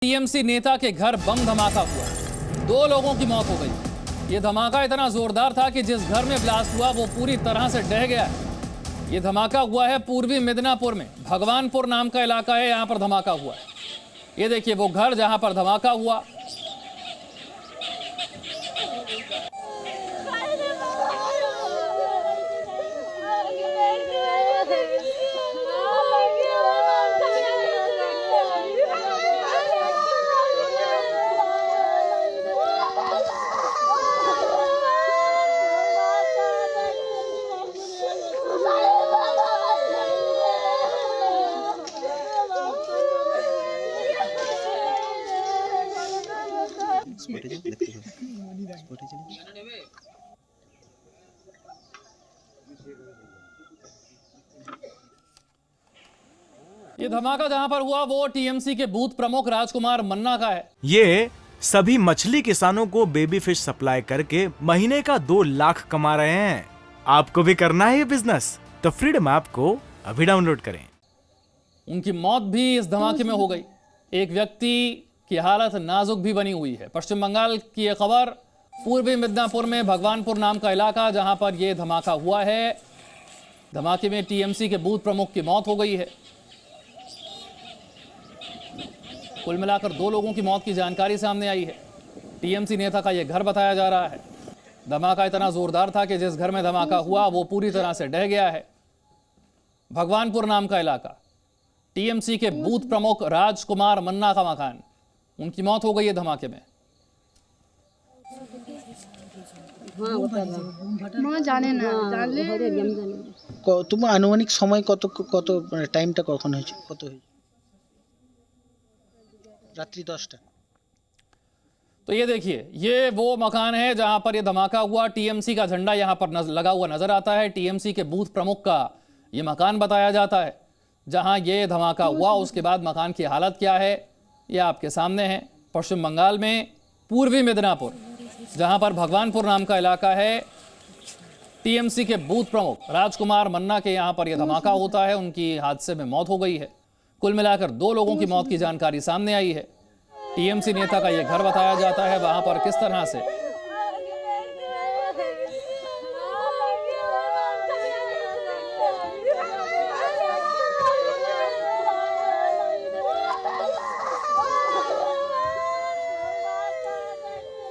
TMC नेता के घर बम धमाका हुआ, 2 लोगों की मौत हो गई। ये धमाका इतना जोरदार था कि जिस घर में ब्लास्ट हुआ वो पूरी तरह से ढह गया है। ये धमाका हुआ है पूर्वी मिदनापुर में, भगवानपुर नाम का इलाका है, यहां पर धमाका हुआ है। ये देखिए वो घर जहां पर धमाका हुआ। ये धमाका जहां पर हुआ वो टीएमसी के बूथ प्रमुख राजकुमार मन्ना का है। ये सभी मछली किसानों को बेबी फिश सप्लाई करके महीने का 2 लाख कमा रहे हैं। आपको भी करना है ये बिजनेस तो फ्रीडम ऐप को अभी डाउनलोड करें। उनकी मौत भी इस धमाके में हो गई। एक व्यक्ति की हालत नाजुक भी बनी हुई है। पश्चिम बंगाल की यह खबर, पूर्वी मिदनापुर में भगवानपुर नाम का इलाका जहां पर यह धमाका हुआ है। धमाके में टीएमसी के बूथ प्रमुख की मौत हो गई है। कुल मिलाकर 2 लोगों की मौत की जानकारी सामने आई है। टीएमसी नेता का यह घर बताया जा रहा है। धमाका इतना जोरदार था कि जिस घर में धमाका हुआ वो पूरी तरह से ढह गया है। भगवानपुर नाम का इलाका, टीएमसी के बूथ प्रमुख राजकुमार मन्ना का मकान, उनकी मौत हो गई है धमाके में। তোমার আনুমানিক সময় কত কত টাইমটা কখন হয়েছে, কত হয়েছে? रात्रि 10টা। तो ये देखिए ये वो मकान है जहां पर ये धमाका हुआ। टीएमसी का झंडा यहां पर लगा हुआ नजर आता है। टीएमसी के बूथ प्रमुख का ये मकान बताया जाता है जहां ये धमाका हुआ। उसके बाद मकान की हालत क्या है ये आपके सामने है। पश्चिम बंगाल में पूर्वी मिदनापुर जहां पर भगवानपुर नाम का इलाका है, टीएमसी के बूथ प्रमुख राजकुमार मन्ना के यहां पर यह धमाका होता है। उनकी हादसे में मौत हो गई है। कुल मिलाकर 2 लोगों की मौत की जानकारी सामने आई है। टीएमसी नेता का यह घर बताया जाता है। वहां पर किस तरह से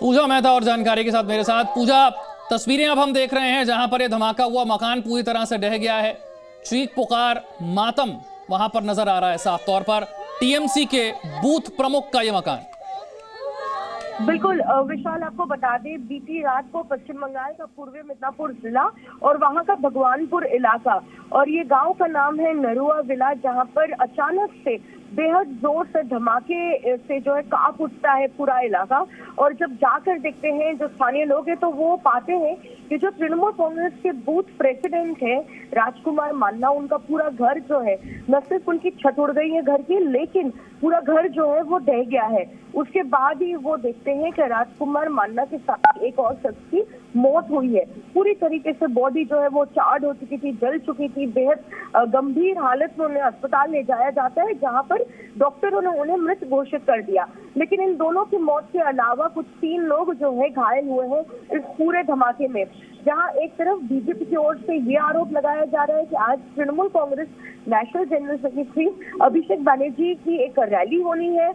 पूजा मेहता और जानकारी के साथ मेरे साथ। पूजा, तस्वीरें अब हम देख रहे हैं जहां पर यह धमाका हुआ मकान पूरी तरह से ढह गया है। चीख पुकार मातम वहां पर नजर आ रहा है साफ तौर पर। टीएमसी के बूथ प्रमुख का यह मकान। बिल्कुल विशाल, आपको बता दें बीती रात को पश्चिम बंगाल का पूर्वी मिदनापुर जिला और वहां का भगवानपुर इलाका और ये गांव का नाम है नरुआ विला, जहां पर अचानक से बेहद जोर से धमाके से जो है कांप उठता है पूरा इलाका। और जब जाकर देखते हैं जो स्थानीय लोग हैं तो वो पाते हैं कि जो तृणमूल कांग्रेस के बूथ प्रेसिडेंट है राजकुमार मन्ना, उनका पूरा घर जो है न सिर्फ उनकी छत उड़ गई है घर की, लेकिन पूरा घर जो है वो ढह गया है। उसके बाद ही वो देखते हैं कि राजकुमार मन्ना के साथ एक और शख्स की मौत हुई है। पूरी तरीके से बॉडी जो है वो चार्ड हो चुकी थी, जल चुकी थी। बेहद गंभीर हालत में उन्हें अस्पताल ले जाया जाता है जहां पर डॉक्टरों ने उन्हें मृत घोषित कर दिया। लेकिन इन दोनों की मौत के अलावा कुछ 3 लोग जो है घायल हुए हैं इस पूरे धमाके में। जहां एक तरफ बीजेपी की ओर से ये आरोप लगाया जा रहा है कि आज Trinamool Congress national general secretary Abhishek Banerjee की एक रैली होनी है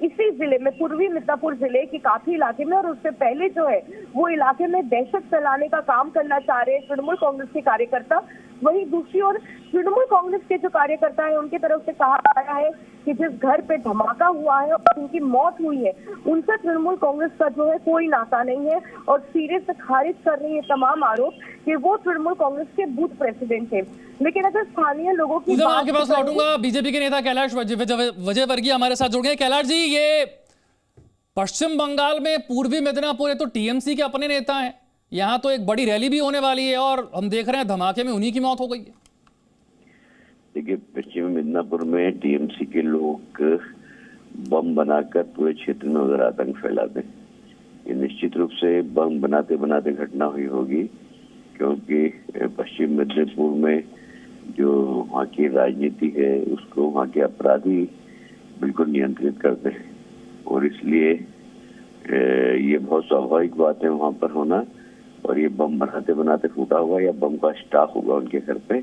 इसी जिले में, पूर्वी मिदनापुर जिले के काफी इलाके में, और उससे पहले जो है वो इलाके में दहशत फैलाने का काम करना चाह रहे हैं तृणमूल कांग्रेस के कार्यकर्ता। वहीं दूसरी ओर तृणमूल कांग्रेस के जो कार्यकर्ता है उनकी तरफ से कहा गया है कि जिस घर पे धमाका हुआ है और उनकी मौत हुई है उनसे तृणमूल कांग्रेस का जो है कोई नाता नहीं है, और सिरे से खारिज कर रही है तमाम आरोप कि वो तृणमूल कांग्रेस के बूथ प्रेसिडेंट है। लेकिन अगर स्थानीय लोगों की मैं आपके पास लौटूंगा, बीजेपी के नेता कैलाश विजयवर्गीय हमारे साथ जुड़ गए। कैलाश जी, ये पश्चिम बंगाल में पूर्वी मिदनापुर है तो टीएमसी के अपने नेता हैं, यहाँ तो एक बड़ी रैली भी होने वाली है और हम देख रहे हैं धमाके में उन्हीं की मौत हो गई है। देखिए, पश्चिमी मिदनापुर में टीएमसी के लोग बम बनाकर पूरे क्षेत्र में उधर आतंक फैलाते हैं। ये निश्चित रूप से बम बनाते बनाते घटना हुई होगी, क्योंकि पश्चिम मिदनापुर में जो वहाँ की राजनीति है उसको वहाँ के अपराधी बिल्कुल नियंत्रित करते हैं। और इसलिए ये बहुत स्वाभाविक बात है वहां पर होना। और ये बम बनाते बनाते फूटा होगा या बम का स्टॉक होगा उनके घर पे,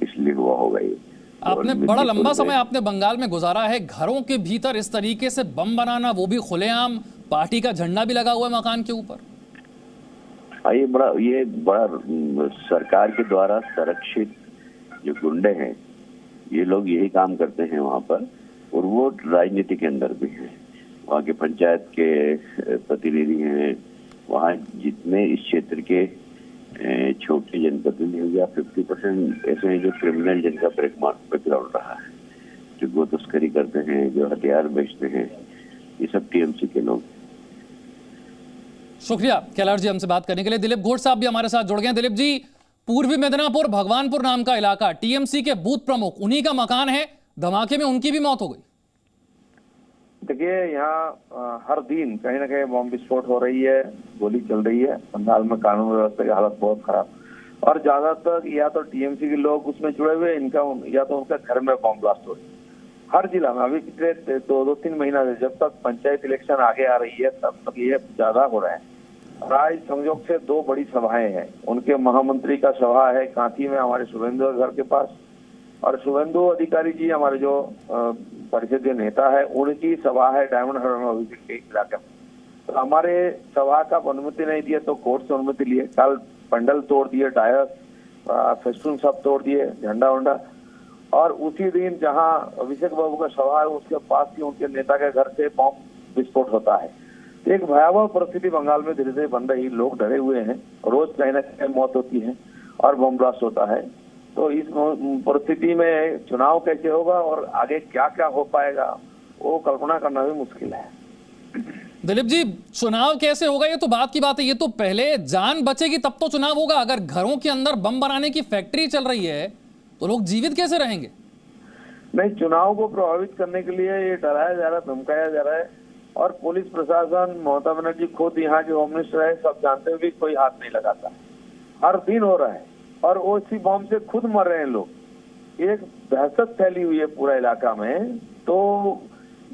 इसलिए हुआ होगा ये। आपने बड़ा लंबा समय आपने बंगाल में गुजारा है, घरों के भीतर इस तरीके से बम बनाना, वो भी खुलेआम, पार्टी का झंडा भी लगा हुआ है मकान के ऊपर। ये बड़ा सरकार के द्वारा संरक्षित जो गुंडे हैं, ये लोग यही काम करते हैं वहां पर, और वो राजनीति के अंदर भी हैं। वहाँ के पंचायत के प्रतिनिधि हैं, वहाँ जितने इस क्षेत्र के छोटे जनप्रतिनिधि हो गया 50% ऐसे हैं जो क्रिमिनल जिनका बैकग्राउंड रहा है, जो गो तस्करी करते हैं, जो हथियार बेचते हैं, ये सब टीएमसी के लोग। शुक्रिया कैलाश जी हमसे बात करने के लिए। दिलीप घोष साहब भी हमारे साथ जुड़ गए। दिलीप जी, पूर्वी मिदनापुर भगवानपुर नाम का इलाका, टीएमसी के बूथ प्रमुख, उन्हीं का मकान है, धमाके में उनकी भी मौत हो गई। देखिए, यहाँ हर दिन कहीं ना कहीं बम विस्फोट हो रही है, गोली चल रही है। बंगाल में कानून व्यवस्था की हालत बहुत खराब, और ज्यादातर या तो टीएमसी के लोग उसमें जुड़े हुए, इनका या तो उनका घर में बम ब्लास्ट हो रही है। हर जिला में अभी पिछले 2-3 महीना से, जब तक पंचायत इलेक्शन आगे आ रही है, तब तक ये ज्यादा हो रहा है। आज संयोग से 2 बड़ी सभाएं हैं, उनके महामंत्री का सभा है कांची में हमारे शुभेंदु घर के पास, और शुभेंदु अधिकारी जी हमारे जो परिषदीय नेता है, उनकी सभा है डायमंड हार्बर के इलाके में। तो हमारे सभा का अनुमति नहीं दिया तो कोर्ट से अनुमति लिए, कल पंडल तोड़ दिए, टायर फेस्टून सब तोड़ दिए, झंडा वंडा। और उसी दिन जहां अभिषेक बाबू का सभा है, उसके पास ही उनके नेता के घर से बम विस्फोट होता है। एक भयावह परिस्थिति बंगाल में धीरे धीरे बन रही, लोग डरे हुए हैं, रोज कहीं ना कहीं मौत होती है और बम ब्लास्ट होता है। तो इस परिस्थिति में चुनाव कैसे होगा और आगे क्या क्या हो पाएगा, वो कल्पना करना भी मुश्किल है। दिलीप जी, चुनाव कैसे होगा ये तो बात की बात है, ये तो पहले जान बचेगी तब तो चुनाव होगा। अगर घरों के अंदर बम बनाने की फैक्ट्री चल रही है तो लोग जीवित कैसे रहेंगे? नहीं, चुनाव को प्रभावित करने के लिए ये डराया जा रहा है, धमकाया जा रहा है, और पुलिस प्रशासन, ममता बनर्जी खुद यहाँ के होम मिनिस्टर है, सब जानते हुए भी कोई हाथ नहीं लगाता। हर दिन हो रहा है, और उसी बम से खुद मर रहे हैं लोग। एक दहशत फैली हुई है पूरा इलाका में, तो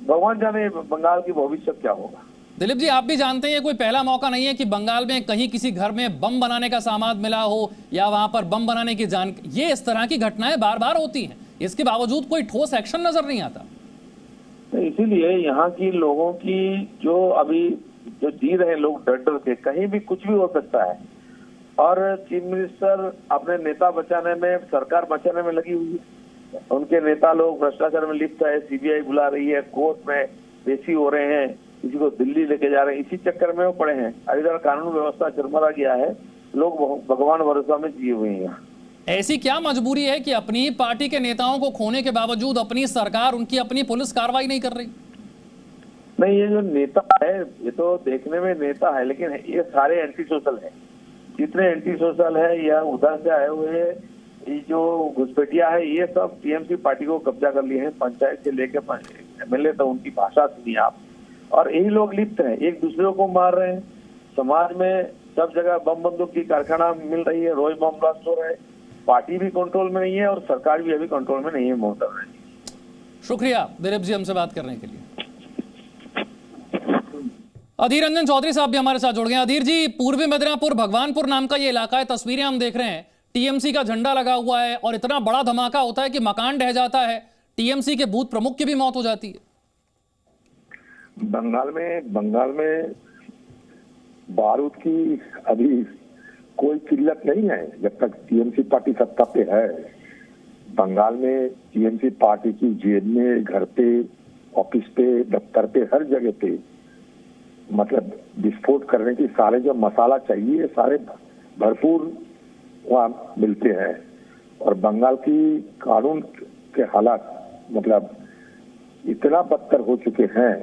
भगवान जाने बंगाल की भविष्य क्या होगा। दिलीप जी, आप भी जानते हैं ये कोई पहला मौका नहीं है कि बंगाल में कहीं किसी घर में बम बनाने का सामान मिला हो या वहां पर बम बनाने की ये इस तरह की घटनाएं बार बार होती हैं, इसके बावजूद कोई ठोस एक्शन नजर नहीं आता। इसीलिए यहाँ की लोगों की जो अभी जो जी रहे लोग डर डर के, कहीं भी कुछ भी हो सकता है। और चीफ मिनिस्टर अपने नेता बचाने में, सरकार बचाने में लगी हुई है। उनके नेता लोग भ्रष्टाचार में लिप्त है, सीबीआई बुला रही है, कोर्ट में पेशी हो रहे हैं, किसी को दिल्ली लेके जा रहे हैं, इसी चक्कर में वो पड़े हैं। इधर कानून व्यवस्था चरमरा गया है, लोग भगवान भरोसा में जिए हुए हैं। ऐसी क्या मजबूरी है कि अपनी पार्टी के नेताओं को खोने के बावजूद अपनी सरकार, उनकी अपनी पुलिस कार्रवाई नहीं कर रही? नहीं, ये जो नेता है, ये तो देखने में नेता है, लेकिन ये सारे एंटी सोशल है। जितने एंटी सोशल है या उधर से आए हुए ये जो घुसपैठिया है, ये सब टीएमसी पार्टी को कब्जा कर लिए हैं। पंचायत से लेकर एमएलए तो उनकी भाषा सुनिए आप। और यही लोग लिप्त हैं, एक दूसरे को मार रहे हैं। समाज में सब जगह बम बंदूक की कारखाना मिल रही है, रोज बम ब्लास्ट हो रहा है। पार्टी भी कंट्रोल में नहीं है और सरकार भी अभी कंट्रोल में नहीं है ममता बनर्जी। शुक्रिया दिलीप जी हमसे बात करने के लिए। अधीर रंजन चौधरी साहब भी हमारे साथ जुड़ गए। अधीर जी, पूर्वी मिदनापुर भगवानपुर नाम का ये इलाका है, तस्वीरें हम देख रहे हैं, टीएमसी का झंडा लगा हुआ है और इतना बड़ा धमाका होता है कि मकान ढह जाता है, टीएमसी के बूथ प्रमुख की भी मौत हो जाती है। बंगाल में बारूद की अभी कोई किल्लत नहीं है जब तक टीएमसी पार्टी सत्ता पे है। बंगाल में टीएमसी पार्टी की जेब में, घर पे, ऑफिस पे, दफ्तर पे, हर जगह पे मतलब विस्फोट करने की सारे जो मसाला चाहिए सारे भरपूर वहाँ मिलते हैं। और बंगाल की कानून के हालात मतलब इतना बदतर हो चुके हैं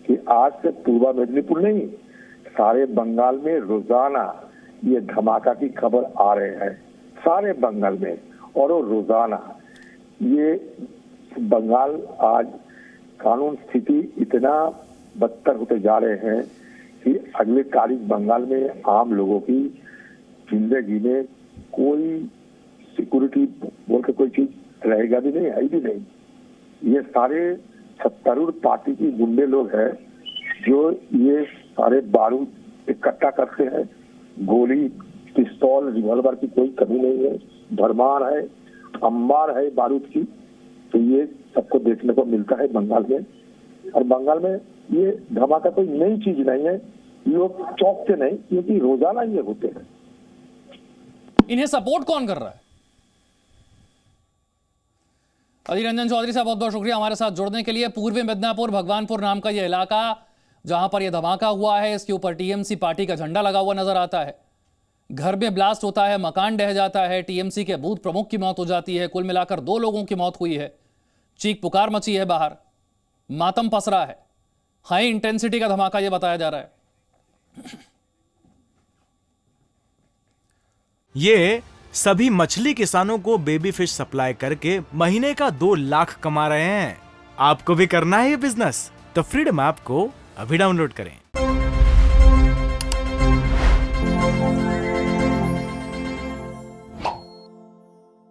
कि आज से पूर्वा मेदिनीपुर नहीं, सारे बंगाल में रोजाना ये धमाका की खबर आ रहे हैं, सारे बंगाल में। और वो रोजाना ये बंगाल आज कानून स्थिति इतना बदतर होते जा रहे हैं कि अगले तारीख बंगाल में आम लोगों की जिंदगी में कोई सिक्योरिटी बोल के कोई चीज रहेगा भी नहीं, है भी नहीं। ये सारे सत्तारूढ़ पार्टी की गुंडे लोग हैं जो ये सारे बारूद इकट्ठा करते हैं, गोली, पिस्तौल, रिवॉल्वर की कोई कमी नहीं है, भरमार है, अंबार है बारूद की। तो ये सबको देखने को मिलता है बंगाल में। और बंगाल में ये धमाका कोई नई चीज नहीं है, लोग चौंकते नहीं क्योंकि रोजाना ये होते हैं। इन्हें सपोर्ट कौन कर रहा है? अधीर रंजन चौधरी साहब, बहुत बहुत शुक्रिया हमारे साथ जुड़ने के लिए। पूर्वी मिदनापुर भगवानपुर नाम का यह इलाका जहां पर यह धमाका हुआ है, इसके ऊपर टीएमसी पार्टी का झंडा लगा हुआ नजर आता है। घर में ब्लास्ट होता है, मकान ढह जाता है, टीएमसी के बूथ प्रमुख की मौत हो जाती है। कुल मिलाकर 2 लोगों की मौत हुई है। चीख पुकार मची है, बाहर मातम पसरा है। हाई इंटेंसिटी का धमाका यह बताया जा रहा है। ये सभी मछली किसानों को बेबी फिश सप्लाई करके महीने का 2 लाख कमा रहे हैं। आपको भी करना है ये बिजनेस? तो फ्रीडम ऐप को अभी डाउनलोड करें।